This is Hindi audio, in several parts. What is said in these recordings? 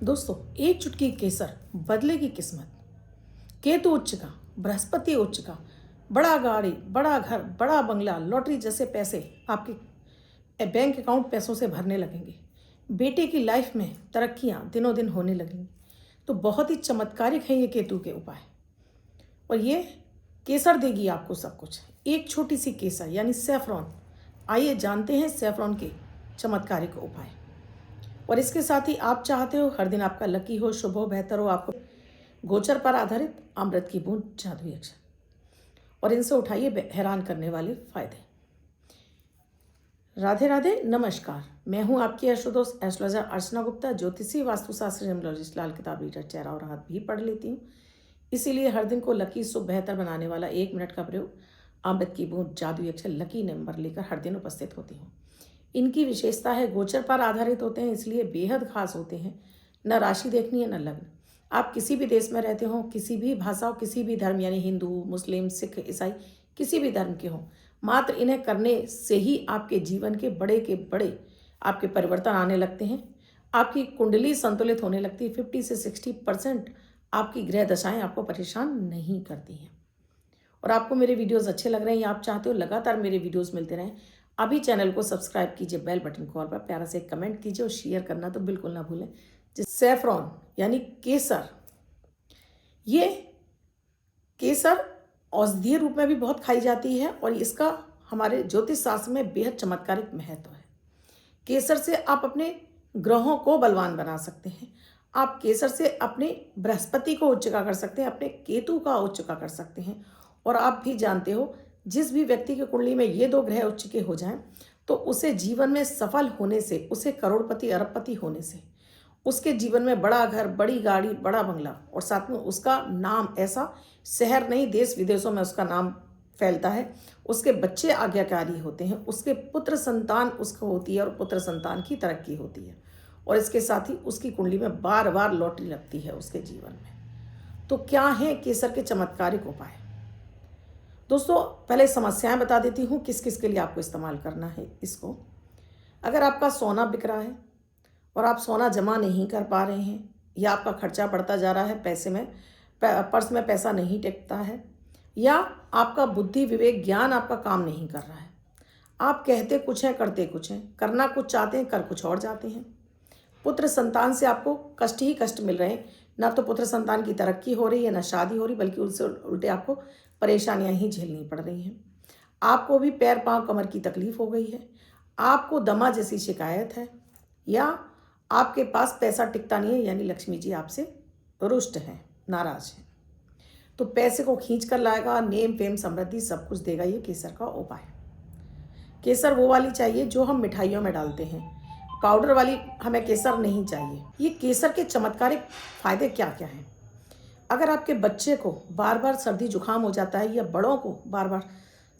दोस्तों, एक चुटकी केसर बदलेगी किस्मत। केतु उच्च का, बृहस्पति उच्च का, बड़ा गाड़ी, बड़ा घर, बड़ा बंगला, लॉटरी जैसे पैसे आपके बैंक अकाउंट पैसों से भरने लगेंगे। बेटे की लाइफ में तरक्कियां दिनों दिन होने लगेंगी। तो बहुत ही चमत्कारिक है ये केतु के उपाय, और ये केसर देगी आपको सब कुछ। एक छोटी सी केसर यानी सैफरॉन। आइए जानते हैं सैफरॉन के चमत्कारिक उपाय। और इसके साथ ही आप चाहते हो हर दिन आपका लकी हो, शुभ हो, बेहतर हो, आपको गोचर पर आधारित अमृत की बूंद जादुई अक्षर, और इनसे उठाइए हैरान करने वाले फायदे। राधे राधे, नमस्कार। मैं हूं आपकी एस्ट्रोदोस्त एस्ट्रोलॉजर अर्चना गुप्ता, ज्योतिषी, वास्तुशास्त्री, न्यूमरोलॉजिस्ट, लाल किताब रीडर, चेहरा और हाथ भी पढ़ लेती हूँ। इसीलिए हर दिन को लकी, शुभ, बेहतर बनाने वाला 1 मिनट का प्रयोग अमृत की बूंद जादुई अक्षर लकी नंबर लेकर हर दिन उपस्थित होती हूँ। इनकी विशेषता है गोचर पर आधारित होते हैं, इसलिए बेहद खास होते हैं। न राशि देखनी है न लग्न। आप किसी भी देश में रहते हो, किसी भी भाषा हो, किसी भी धर्म यानी हिंदू, मुस्लिम, सिख, ईसाई, किसी भी धर्म के हो, मात्र इन्हें करने से ही आपके जीवन के बड़े आपके परिवर्तन आने लगते हैं। आपकी कुंडली संतुलित होने लगती है। 50 से 60% आपकी ग्रह दशाएं आपको परेशान नहीं करती हैं। और आपको मेरे वीडियोस अच्छे लग रहे हैं या आप चाहते हो लगातार मेरे वीडियोस मिलते रहें, अभी चैनल को सब्सक्राइब कीजिए, बेल बटन को ऑल पर प्यारा से कमेंट कीजिए और शेयर करना तो बिल्कुल ना भूलें। सैफरॉन यानी केसर, ये केसर औषधीय रूप में भी बहुत खाई जाती है और इसका हमारे ज्योतिष शास्त्र में बेहद चमत्कारिक महत्व है। केसर से आप अपने ग्रहों को बलवान बना सकते हैं। आप केसर से अपने बृहस्पति को उच्च का कर सकते हैं, अपने केतु का उच्च का कर सकते हैं। और आप भी जानते हो, जिस भी व्यक्ति की कुंडली में ये 2 ग्रह उच्च के हो जाएं तो उसे जीवन में सफल होने से, उसे करोड़पति अरबपति होने से, उसके जीवन में बड़ा घर, बड़ी गाड़ी, बड़ा बंगला, और साथ में उसका नाम ऐसा शहर नहीं देश विदेशों में उसका नाम फैलता है। उसके बच्चे आज्ञाकारी होते हैं, उसके पुत्र संतान उसको होती है और पुत्र संतान की तरक्की होती है। और इसके साथ ही उसकी कुंडली में बार बार लॉटरी लगती है उसके जीवन में। तो क्या है केसर के चमत्कारिक उपाय? दोस्तों, पहले समस्याएं बता देती हूँ किस किस के लिए आपको इस्तेमाल करना है इसको। अगर आपका सोना बिक रहा है और आप सोना जमा नहीं कर पा रहे हैं, या आपका खर्चा बढ़ता जा रहा है, पैसे में पर्स में पैसा नहीं टिकता है, या आपका बुद्धि विवेक ज्ञान आपका काम नहीं कर रहा है, आप कहते कुछ हैं करते कुछ हैं, करना कुछ चाहते हैं कर कुछ और जाते हैं, पुत्र संतान से आपको कष्ट ही कष्ट मिल रहे हैं, ना तो पुत्र संतान की तरक्की हो रही है, ना शादी हो रही, बल्कि उससे उल्टे आपको परेशानियां ही झेलनी पड़ रही हैं। आपको भी पैर पांव कमर की तकलीफ हो गई है, आपको दमा जैसी शिकायत है, या आपके पास पैसा टिकता नहीं है, यानी लक्ष्मी जी आपसे रुष्ट हैं, नाराज हैं। तो पैसे को खींच कर लाएगा, नेम फेम समृद्धि सब कुछ देगा ये केसर का उपाय। केसर वो वाली चाहिए जो हम मिठाइयों में डालते हैं, पाउडर वाली हमें केसर नहीं चाहिए। ये केसर के चमत्कारिक फायदे क्या क्या हैं? अगर आपके बच्चे को बार बार सर्दी जुकाम हो जाता है, या बड़ों को बार बार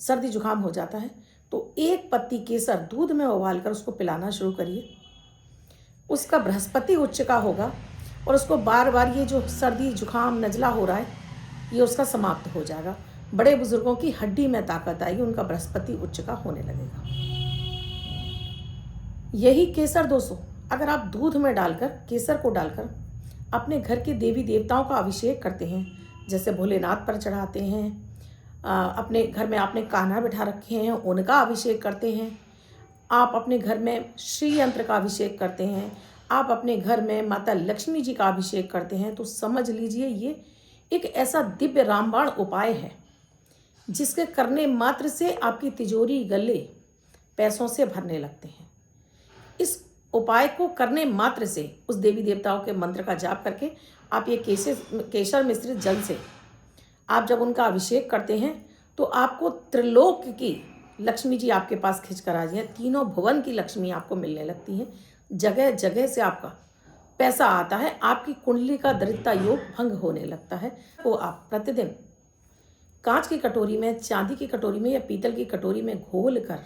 सर्दी जुकाम हो जाता है, तो 1 पत्ती केसर दूध में उबालकर उसको पिलाना शुरू करिए। उसका बृहस्पति उच्च का होगा और उसको बार बार ये जो सर्दी जुकाम नजला हो रहा है, ये उसका समाप्त हो जाएगा। बड़े बुजुर्गों की हड्डी में ताकत आएगी, उनका बृहस्पति उच्च का होने लगेगा। यही केसर दोस्तों, अगर आप दूध में डालकर, केसर को डालकर अपने घर के देवी देवताओं का अभिषेक करते हैं, जैसे भोलेनाथ पर चढ़ाते हैं, अपने घर में आपने कान्हा बिठा रखे हैं उनका अभिषेक करते हैं, आप अपने घर में श्री यंत्र का अभिषेक करते हैं, आप अपने घर में माता लक्ष्मी जी का अभिषेक करते हैं, तो समझ लीजिए ये एक ऐसा दिव्य रामबाण उपाय है जिसके करने मात्र से आपकी तिजोरी गले पैसों से भरने लगते हैं। इस उपाय को करने मात्र से उस देवी देवताओं के मंत्र का जाप करके आप ये केसर मिश्रित जल से आप जब उनका अभिषेक करते हैं, तो आपको त्रिलोक की लक्ष्मी जी आपके पास खिंच कर आ जाए, तीनों भुवन की लक्ष्मी आपको मिलने लगती हैं, जगह जगह से आपका पैसा आता है, आपकी कुंडली का दरिद्रता योग भंग होने लगता है। तो आप प्रतिदिन कांच की कटोरी में, चांदी की कटोरी में या पीतल की कटोरी में घोल कर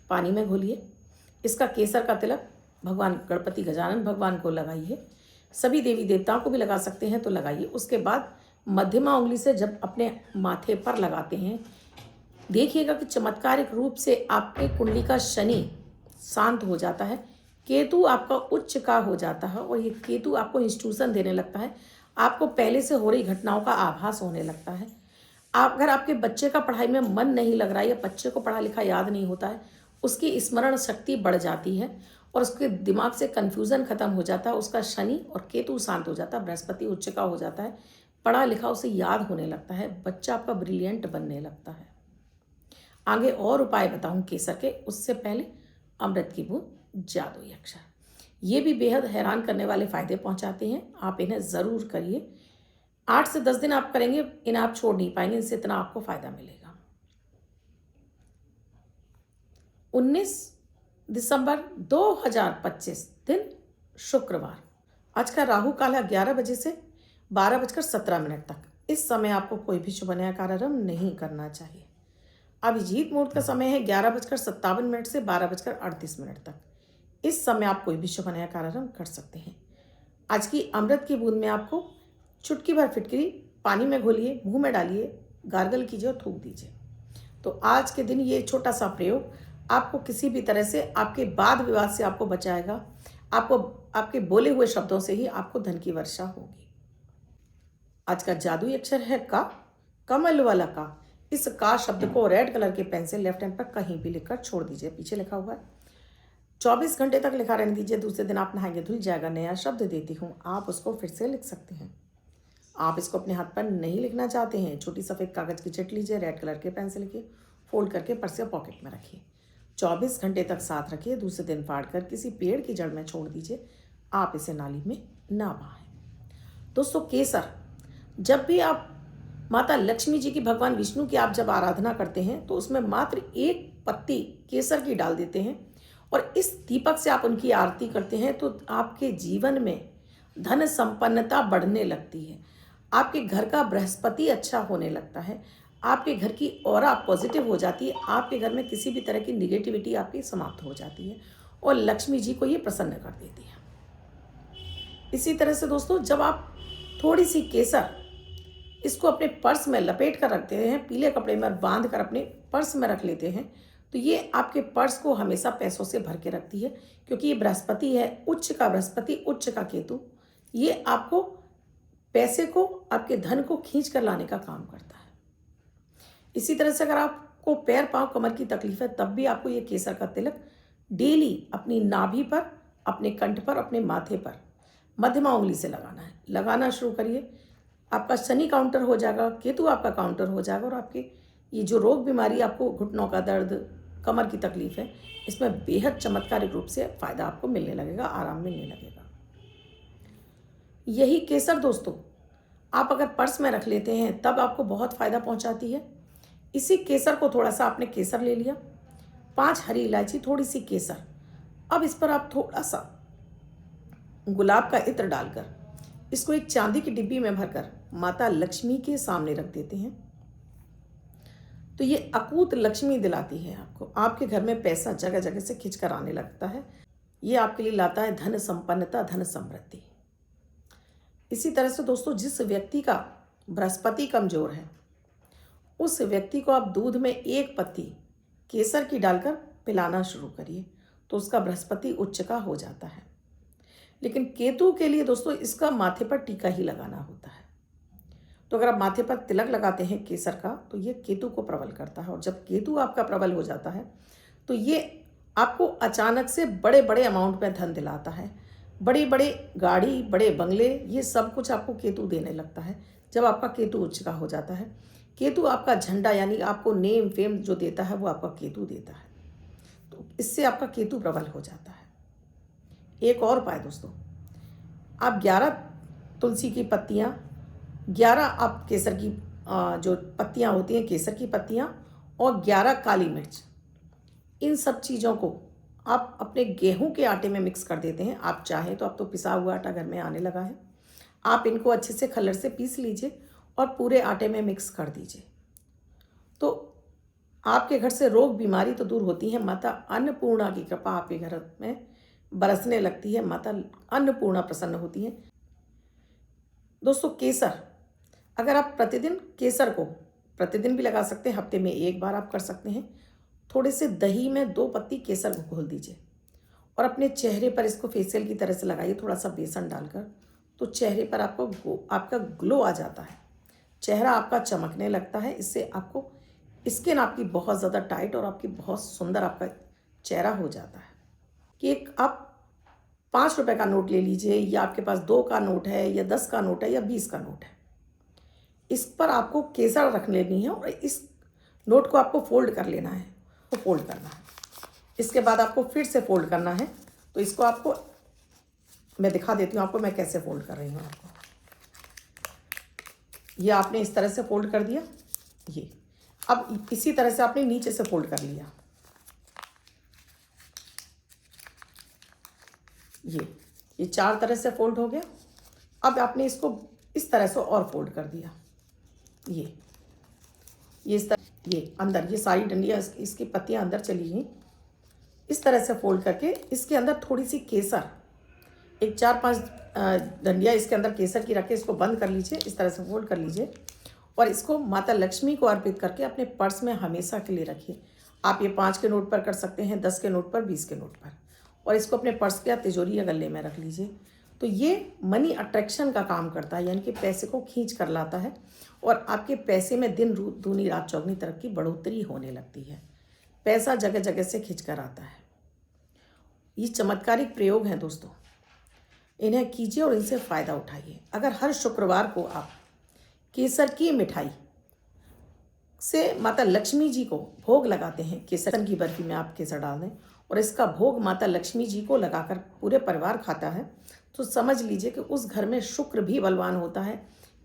पानी में घोलिए। इसका केसर का तिलक भगवान गणपति गजानन भगवान को लगाइए, सभी देवी देवताओं को भी लगा सकते हैं तो लगाइए। उसके बाद मध्यमा उंगली से जब अपने माथे पर लगाते हैं, देखिएगा कि चमत्कारिक रूप से आपके कुंडली का शनि शांत हो जाता है, केतु आपका उच्च का हो जाता है और ये केतु आपको इंस्ट्रूक्शन देने लगता है, आपको पहले से हो रही घटनाओं का आभास होने लगता है। आप अगर आपके बच्चे का पढ़ाई में मन नहीं लग रहा है या बच्चे को पढ़ा लिखा याद नहीं होता है, उसकी स्मरण शक्ति बढ़ जाती है और उसके दिमाग से कन्फ्यूज़न खत्म हो जाता है, उसका शनि और केतु शांत हो जाता है, बृहस्पति उच्च का हो जाता है, पढ़ा लिखा उसे याद होने लगता है, बच्चा आपका ब्रिलियंट बनने लगता है। आगे और उपाय बताऊं केसर के, उससे पहले अमृत की बूंद जादुई अक्षर, ये भी बेहद हैरान करने वाले फायदे पहुंचाते हैं। आप इन्हें ज़रूर करिए। 8 से 10 दिन आप करेंगे, इन्हें आप छोड़ नहीं पाएंगे, इनसे इतना आपको फायदा मिलेगा। 19 दिसंबर 2025 दिन शुक्रवार। आज का राहु काल है 11 बजे से 12:17 तक। इस समय आपको कोई भी शुभ नया कार्यारंभ नहीं करना चाहिए। अभिजीत मुहूर्त का समय है 11:57 से 12:38 तक। इस समय आप कोई भी शुभ नया कार्यारंभ कर सकते हैं। आज की अमृत की बूंद में आपको चुटकी भर फिटकरी पानी में घोलिए, मुंह में डालिए, गार्गल कीजिए और थूक दीजिए। तो आज के दिन ये छोटा सा प्रयोग आपको किसी भी तरह से आपके वाद विवाद से आपको बचाएगा। आपको आपके बोले हुए शब्दों से ही आपको धन की वर्षा होगी। आज का जादुई अक्षर है का, कमल वाला का। इस का शब्द को रेड कलर के पेन से लेफ्ट हैंड पर कहीं भी लिखकर छोड़ दीजिए। पीछे लिखा हुआ है 24 घंटे तक लिखा रहने दीजिए। दूसरे दिन आप नहाएंगे धुल जाएगा। नया शब्द देती हूँ, आप उसको फिर से लिख सकते हैं। आप इसको अपने हाथ पर नहीं लिखना चाहते हैं, छोटी सफ़ेद कागज़ की चिट लीजिए, रेड कलर के पेन से लिखिए, फोल्ड करके पर्स या पॉकेट में रखिए। 24 घंटे तक साथ रखिए। दूसरे दिन फाड़ कर किसी पेड़ की जड़ में छोड़ दीजिए। आप इसे नाली में ना बहाएं। दोस्तों केसर, जब भी आप माता लक्ष्मी जी की, भगवान विष्णु की आप जब आराधना करते हैं तो उसमें मात्र एक पत्ती केसर की डाल देते हैं और इस दीपक से आप उनकी आरती करते हैं तो आपके जीवन में धन संपन्नता बढ़ने लगती है। आपके घर का बृहस्पति अच्छा होने लगता है। आपके घर की ऑरा पॉजिटिव हो जाती है। आपके घर में किसी भी तरह की निगेटिविटी आपकी समाप्त हो जाती है और लक्ष्मी जी को ये प्रसन्न कर देती है। इसी तरह से दोस्तों, जब आप थोड़ी सी केसर इसको अपने पर्स में लपेट कर रखते हैं, पीले कपड़े में बांध कर अपने पर्स में रख लेते हैं, तो ये आपके पर्स को हमेशा पैसों से भर के रखती है। क्योंकि ये बृहस्पति है, उच्च का बृहस्पति, उच्च का केतु, ये आपको पैसे को, आपके धन को खींच कर लाने का काम करता है। इसी तरह से अगर आपको पैर पांव कमर की तकलीफ है, तब भी आपको ये केसर का तिलक डेली अपनी नाभि पर, अपने कंठ पर, अपने माथे पर मध्यमा उंगली से लगाना है। लगाना शुरू करिए। आपका शनि काउंटर हो जाएगा, केतु आपका काउंटर हो जाएगा और आपके ये जो रोग बीमारी, आपको घुटनों का दर्द, कमर की तकलीफ है, इसमें बेहद चमत्कारिक रूप से फायदा आपको मिलने लगेगा, आराम मिलने लगेगा। यही केसर दोस्तों आप अगर पर्स में रख लेते हैं तब आपको बहुत फायदा पहुंचाती है। इसी केसर को, थोड़ा सा आपने केसर ले लिया, 5 हरी इलायची, थोड़ी सी केसर, अब इस पर आप थोड़ा सा गुलाब का इत्र डालकर इसको एक चांदी की डिब्बी में भरकर माता लक्ष्मी के सामने रख देते हैं तो ये अकूत लक्ष्मी दिलाती है आपको। आपके घर में पैसा जगह जगह से खिंच कर आने लगता है। ये आपके लिए लाता है धन संपन्नता, धन समृद्धि। इसी तरह से दोस्तों, जिस व्यक्ति का बृहस्पति कमजोर है उस व्यक्ति को आप दूध में 1 पत्ती केसर की डालकर पिलाना शुरू करिए तो उसका बृहस्पति उच्च का हो जाता है। लेकिन केतु के लिए दोस्तों इसका माथे पर टीका ही लगाना होता है। तो अगर आप माथे पर तिलक लगाते हैं केसर का तो ये केतु को प्रबल करता है और जब केतु आपका प्रबल हो जाता है तो ये आपको अचानक से बड़े बड़े अमाउंट में धन दिलाता है। बड़ी बड़ी गाड़ी, बड़े बंगले, ये सब कुछ आपको केतु देने लगता है जब आपका केतु उच्च का हो जाता है। केतु आपका झंडा, यानी आपको नेम फेम जो देता है वो आपका केतु देता है। तो इससे आपका केतु प्रबल हो जाता है। एक और उपाय दोस्तों, आप 11 तुलसी की पत्तियाँ, 11 आप केसर की जो पत्तियाँ होती हैं, केसर की पत्तियाँ और 11 काली मिर्च, इन सब चीज़ों को आप अपने गेहूं के आटे में मिक्स कर देते हैं। आप चाहें तो, अब तो पिसा हुआ आटा घर में आने लगा है, आप इनको अच्छे से खल्लर से पीस लीजिए और पूरे आटे में मिक्स कर दीजिए तो आपके घर से रोग बीमारी तो दूर होती है। माता अन्नपूर्णा की कृपा आपके घर में बरसने लगती है। माता अन्नपूर्णा प्रसन्न होती हैं। दोस्तों केसर, अगर आप प्रतिदिन केसर को, प्रतिदिन भी लगा सकते हैं, हफ्ते में 1 बार आप कर सकते हैं। थोड़े से दही में 2 पत्ती केसर को घोल दीजिए और अपने चेहरे पर इसको फेशियल की तरह से लगाइए थोड़ा सा बेसन डालकर, तो चेहरे पर आपका ग्लो आ जाता है, चेहरा आपका चमकने लगता है। इससे आपको स्किन आपकी बहुत ज़्यादा टाइट और आपकी बहुत सुंदर आपका चेहरा हो जाता है। कि एक आप 5 रुपए का नोट ले लीजिए, या आपके पास 2 का नोट है, या 10 का नोट है, या 20 का नोट है, इस पर आपको केसर रख लेनी है और इस नोट को आपको फोल्ड कर लेना है, तो फोल्ड करना है। इसके बाद आपको फिर से फोल्ड करना है। तो इसको आपको मैं दिखा देती हूँ आपको मैं कैसे फोल्ड कर रही हूँ। आपको ये आपने इस तरह से फोल्ड कर दिया, ये अब इसी तरह से आपने नीचे से फोल्ड कर लिया, ये 4 तरह से फोल्ड हो गया। अब आपने इसको इस तरह से और फोल्ड कर दिया, ये इस तरह, ये अंदर ये सारी डंडियाँ इसकी पत्तियाँ अंदर चली गई। इस तरह से फोल्ड करके इसके अंदर थोड़ी सी केसर, एक 4-5 डंडियाँ इसके अंदर केसर की रख के इसको बंद कर लीजिए, इस तरह से फोल्ड कर लीजिए और इसको माता लक्ष्मी को अर्पित करके अपने पर्स में हमेशा के लिए रखिए। आप ये 5 के नोट पर कर सकते हैं, 10 के नोट पर, 20 के नोट पर, और इसको अपने पर्स के या तिजोरी या गले में रख लीजिए। तो ये मनी अट्रैक्शन का काम करता है, यानी कि पैसे को खींच कर लाता है और आपके पैसे में दिन दूनी रात चौगनी तरह की बढ़ोतरी होने लगती है। पैसा जगह जगह से खींच कर आता है। ये चमत्कारिक प्रयोग हैं दोस्तों, इन्हें कीजिए और इनसे फ़ायदा उठाइए। अगर हर शुक्रवार को आप केसर की मिठाई से माता लक्ष्मी जी को भोग लगाते हैं, केसर की बर्फी में आप केसर डाल दें और इसका भोग माता लक्ष्मी जी को लगाकर पूरे परिवार खाता है, तो समझ लीजिए कि उस घर में शुक्र भी बलवान होता है।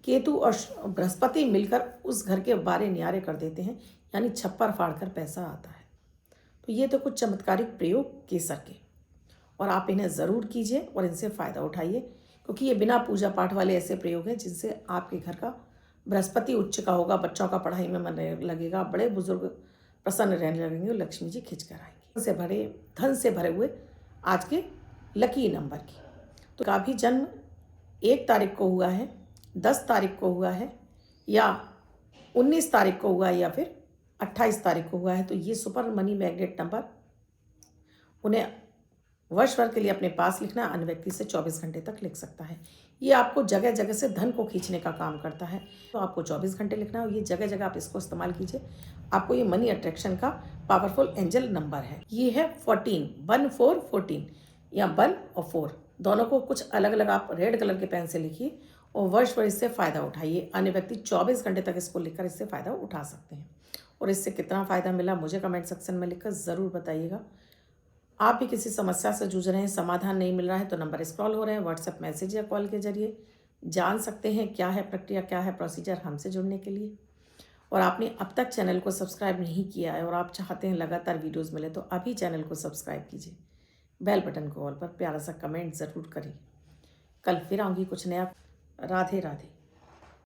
केतु और बृहस्पति मिलकर उस घर के बारे न्यारे कर देते हैं, यानी छप्पर फाड़ कर पैसा आता है। तो ये तो कुछ चमत्कारिक प्रयोग केसर के, और आप इन्हें ज़रूर कीजिए और इनसे फ़ायदा उठाइए, क्योंकि ये बिना पूजा पाठ वाले ऐसे प्रयोग हैं जिनसे आपके घर का बृहस्पति उच्च का होगा, बच्चों का पढ़ाई में मन लगेगा, बड़े बुजुर्ग प्रसन्न रहने लगेंगे और लक्ष्मी जी खिंच कर आएंगे। धन से भरे हुए आज के लकी नंबर की, तो का भी जन्म 1 तारीख को हुआ है, 10 तारीख को हुआ है, या 19 तारीख को हुआ है, या फिर 28 तारीख को हुआ है, तो ये सुपर मनी मैग्नेट नंबर उन्हें वर्ष भर के लिए अपने पास लिखना, अन्य व्यक्ति से 24 घंटे तक लिख सकता है। ये आपको जगह जगह से धन को खींचने का काम करता है, तो आपको 24 घंटे लिखना है और ये जगह जगह आप इसको इस्तेमाल कीजिए। आपको ये मनी अट्रैक्शन का पावरफुल एंजल नंबर है। ये है 14, 1 4 14, या 1 और 4 दोनों को कुछ अलग अलग आप रेड कलर के पेन से लिखिए और वर्ष भर इससे फ़ायदा उठाइए। अन्य व्यक्ति 24 घंटे तक इसको लिखकर इससे फ़ायदा उठा सकते हैं। और इससे कितना फ़ायदा मिला मुझे कमेंट सेक्शन में लिखकर ज़रूर बताइएगा। आप भी किसी समस्या से जूझ रहे हैं, समाधान नहीं मिल रहा है, तो नंबर स्क्रॉल हो रहे हैं, व्हाट्सएप मैसेज या कॉल के जरिए जान सकते हैं क्या है प्रक्रिया, क्या है प्रोसीजर हमसे जुड़ने के लिए। और आपने अब तक चैनल को सब्सक्राइब नहीं किया है और आप चाहते हैं लगातार वीडियोज़ मिले, तो अभी चैनल को सब्सक्राइब कीजिए, बेल बटन को ऑल पर प्यारा सा कमेंट ज़रूर करिए। कल फिर आऊँगी कुछ नया। राधे राधे।